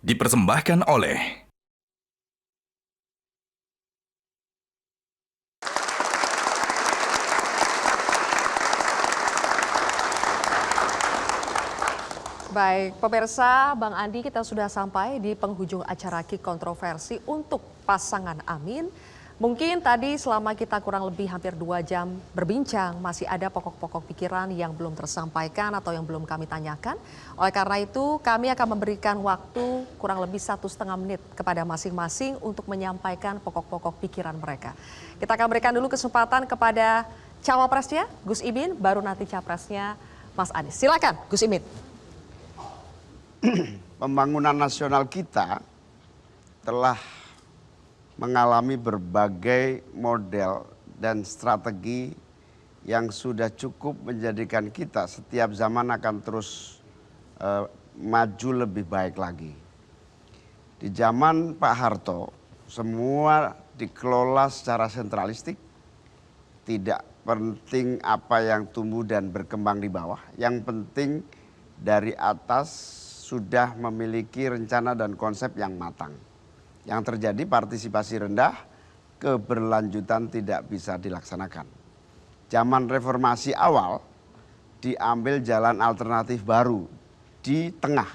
dipersembahkan oleh Baik, pemirsa, Bang Andi, kita sudah sampai di penghujung acara Kick Kontroversi untuk pasangan Amin. Mungkin tadi selama kita kurang lebih hampir 2 jam berbincang, masih ada pokok-pokok pikiran yang belum tersampaikan atau yang belum kami tanyakan. Oleh karena itu, kami akan memberikan waktu kurang lebih 1,5 menit kepada masing-masing untuk menyampaikan pokok-pokok pikiran mereka. Kita akan berikan dulu kesempatan kepada cawapresnya, Gus Imin, baru nanti capresnya Mas Anies. Silakan, Gus Imin. Pembangunan nasional kita telah mengalami berbagai model dan strategi yang sudah cukup menjadikan kita setiap zaman akan terus maju lebih baik lagi. Di zaman Pak Harto, semua dikelola secara sentralistik, tidak penting apa yang tumbuh dan berkembang di bawah, yang penting dari atas sudah memiliki rencana dan konsep yang matang. Yang terjadi partisipasi rendah, keberlanjutan tidak bisa dilaksanakan. Zaman reformasi awal diambil jalan alternatif baru di tengah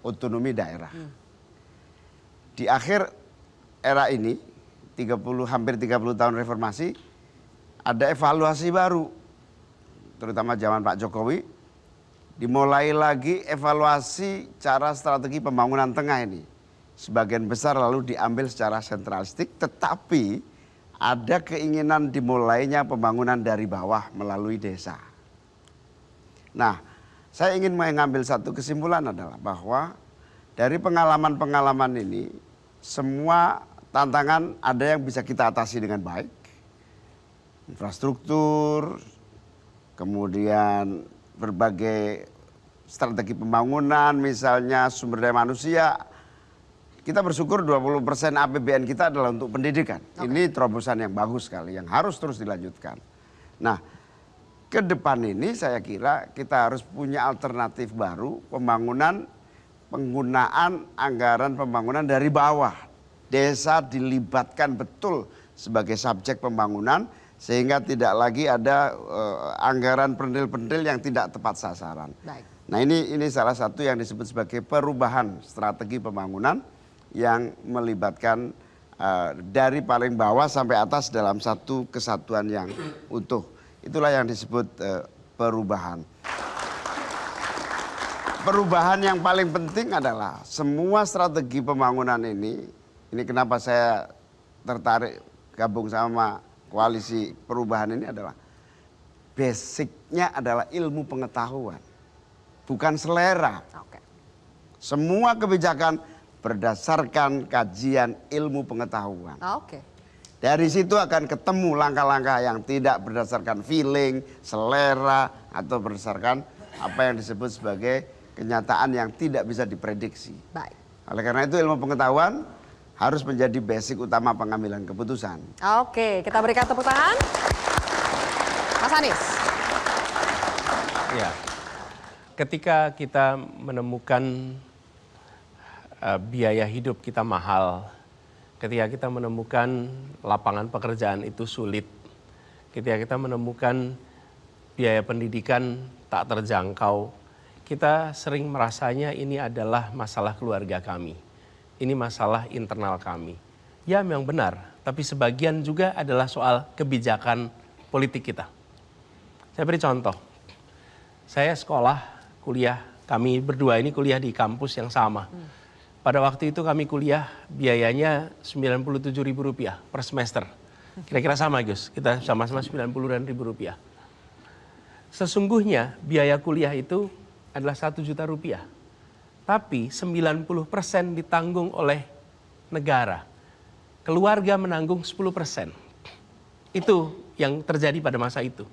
otonomi daerah. Di akhir era ini, hampir 30 tahun reformasi, ada evaluasi baru, terutama zaman Pak Jokowi, dimulai lagi evaluasi cara strategi pembangunan tengah ini. Sebagian besar lalu diambil secara sentralistik, tetapi ada keinginan dimulainya pembangunan dari bawah melalui desa. Nah, saya ingin mengambil satu kesimpulan adalah bahwa dari pengalaman-pengalaman ini, semua tantangan ada yang bisa kita atasi dengan baik. Infrastruktur, kemudian berbagai strategi pembangunan, misalnya sumber daya manusia. Kita bersyukur 20% APBN kita adalah untuk pendidikan. Ini terobosan yang bagus sekali, yang harus terus dilanjutkan. Nah, ke depan ini saya kira kita harus punya alternatif baru, penggunaan anggaran pembangunan dari bawah. Desa dilibatkan betul sebagai subjek pembangunan, sehingga tidak lagi ada anggaran pendil-pendil yang tidak tepat sasaran. Baik. Nah, ini salah satu yang disebut sebagai perubahan strategi pembangunan yang melibatkan dari paling bawah sampai atas dalam satu kesatuan yang utuh. Itulah yang disebut perubahan. Perubahan yang paling penting adalah semua strategi pembangunan ini kenapa saya tertarik gabung sama koalisi perubahan ini adalah basicnya adalah ilmu pengetahuan, bukan selera. Semua kebijakan berdasarkan kajian ilmu pengetahuan. Dari situ akan ketemu langkah-langkah yang tidak berdasarkan feeling, selera, atau berdasarkan apa yang disebut sebagai kenyataan yang tidak bisa diprediksi. Baik. Oleh karena itu ilmu pengetahuan harus menjadi basic utama pengambilan keputusan. Oke, kita berikan tepuk tangan. Mas Anies. Ya, ketika kita menemukan biaya hidup kita mahal, ketika kita menemukan lapangan pekerjaan itu sulit, ketika kita menemukan biaya pendidikan tak terjangkau, kita sering merasanya ini adalah masalah keluarga kami, ini masalah internal kami. Ya, memang benar, tapi sebagian juga adalah soal kebijakan politik kita. Saya beri contoh, saya sekolah, kuliah, kami berdua ini kuliah di kampus yang sama. Pada waktu itu kami kuliah biayanya Rp97.000 per semester. Kira-kira sama Gus, kita sama-sama Rp90.000. Sesungguhnya biaya kuliah itu adalah Rp1.000.000. Tapi 90% ditanggung oleh negara. Keluarga menanggung 10%. Itu yang terjadi pada masa itu.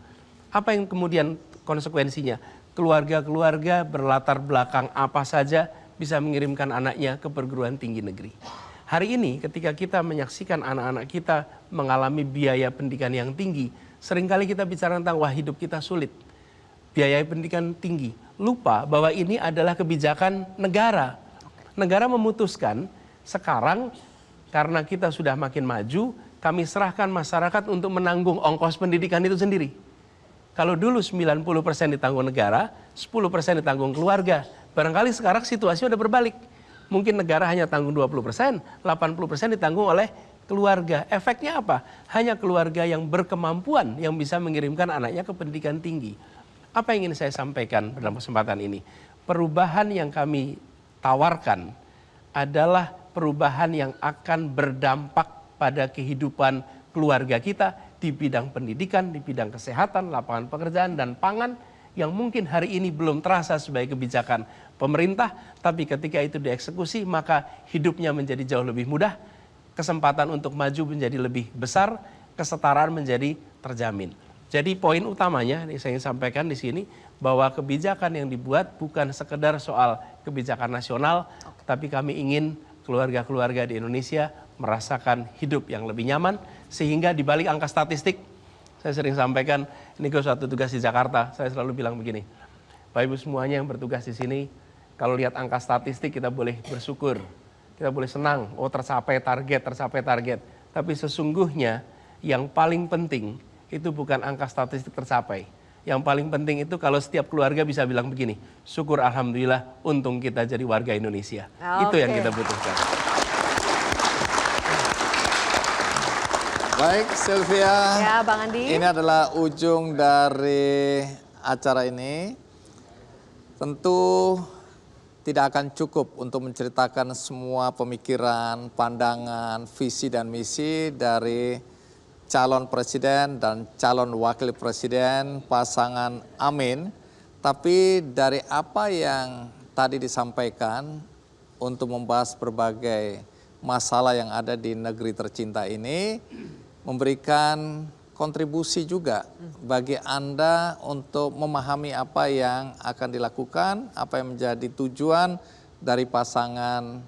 Apa yang kemudian konsekuensinya? Keluarga-keluarga berlatar belakang apa saja bisa mengirimkan anaknya ke perguruan tinggi negeri. Hari ini ketika kita menyaksikan anak-anak kita mengalami biaya pendidikan yang tinggi, seringkali kita bicara tentang wah hidup kita sulit. Biaya pendidikan tinggi. Lupa bahwa ini adalah kebijakan negara. Negara memutuskan sekarang karena kita sudah makin maju, kami serahkan masyarakat untuk menanggung ongkos pendidikan itu sendiri. Kalau dulu 90% ditanggung negara, 10% ditanggung keluarga. Barangkali sekarang situasi udah berbalik. Mungkin negara hanya tanggung 20%, 80% ditanggung oleh keluarga. Efeknya apa? Hanya keluarga yang berkemampuan yang bisa mengirimkan anaknya ke pendidikan tinggi. Apa yang ingin saya sampaikan dalam kesempatan ini? Perubahan yang kami tawarkan adalah perubahan yang akan berdampak pada kehidupan keluarga kita di bidang pendidikan, di bidang kesehatan, lapangan pekerjaan, dan pangan yang mungkin hari ini belum terasa sebagai kebijakan pemerintah, tapi ketika itu dieksekusi maka hidupnya menjadi jauh lebih mudah, kesempatan untuk maju menjadi lebih besar, kesetaraan menjadi terjamin. Jadi poin utamanya saya ingin sampaikan di sini bahwa kebijakan yang dibuat bukan sekedar soal kebijakan nasional, tapi kami ingin keluarga-keluarga di Indonesia merasakan hidup yang lebih nyaman, sehingga di balik angka statistik, saya sering sampaikan, ini ke suatu tugas di Jakarta, saya selalu bilang begini, Bapak Ibu semuanya yang bertugas di sini, kalau lihat angka statistik kita boleh bersyukur, kita boleh senang, oh tercapai target, tapi sesungguhnya yang paling penting itu bukan angka statistik tercapai. Yang paling penting itu kalau setiap keluarga bisa bilang begini, syukur alhamdulillah untung kita jadi warga Indonesia. Itu yang kita butuhkan. Baik, Sylvia. Ya, Bang Andi. Ini adalah ujung dari acara ini. Tentu tidak akan cukup untuk menceritakan semua pemikiran, pandangan, visi dan misi dari calon presiden dan calon wakil presiden pasangan Amin. Tapi dari apa yang tadi disampaikan untuk membahas berbagai masalah yang ada di negeri tercinta ini, memberikan kontribusi juga bagi Anda untuk memahami apa yang akan dilakukan, apa yang menjadi tujuan dari pasangan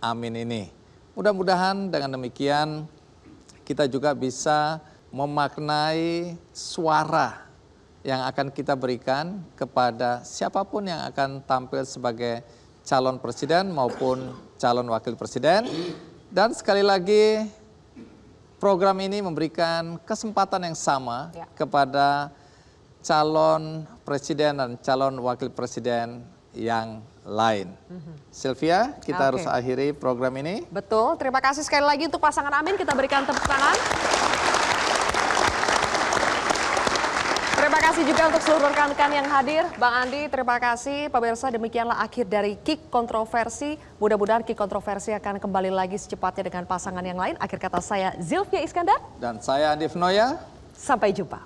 Amin ini. Mudah-mudahan dengan demikian kita juga bisa memaknai suara yang akan kita berikan kepada siapapun yang akan tampil sebagai calon presiden maupun calon wakil presiden. Dan sekali lagi program ini memberikan kesempatan yang sama kepada calon presiden dan calon wakil presiden yang lain. Sylvia, kita harus akhiri program ini. Betul, terima kasih sekali lagi untuk pasangan Amin, kita berikan tepuk tangan. Terima kasih juga untuk seluruh rekan-rekan yang hadir. Bang Andi, terima kasih. Pemirsa, demikianlah akhir dari Kick Kontroversi. Mudah-mudahan Kick Kontroversi akan kembali lagi secepatnya dengan pasangan yang lain. Akhir kata saya Zilvia Iskandar. Dan saya Andi Fnoya. Sampai jumpa.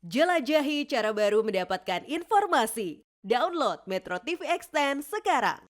Jelajahi cara baru mendapatkan informasi. Download Metro TV Extend sekarang.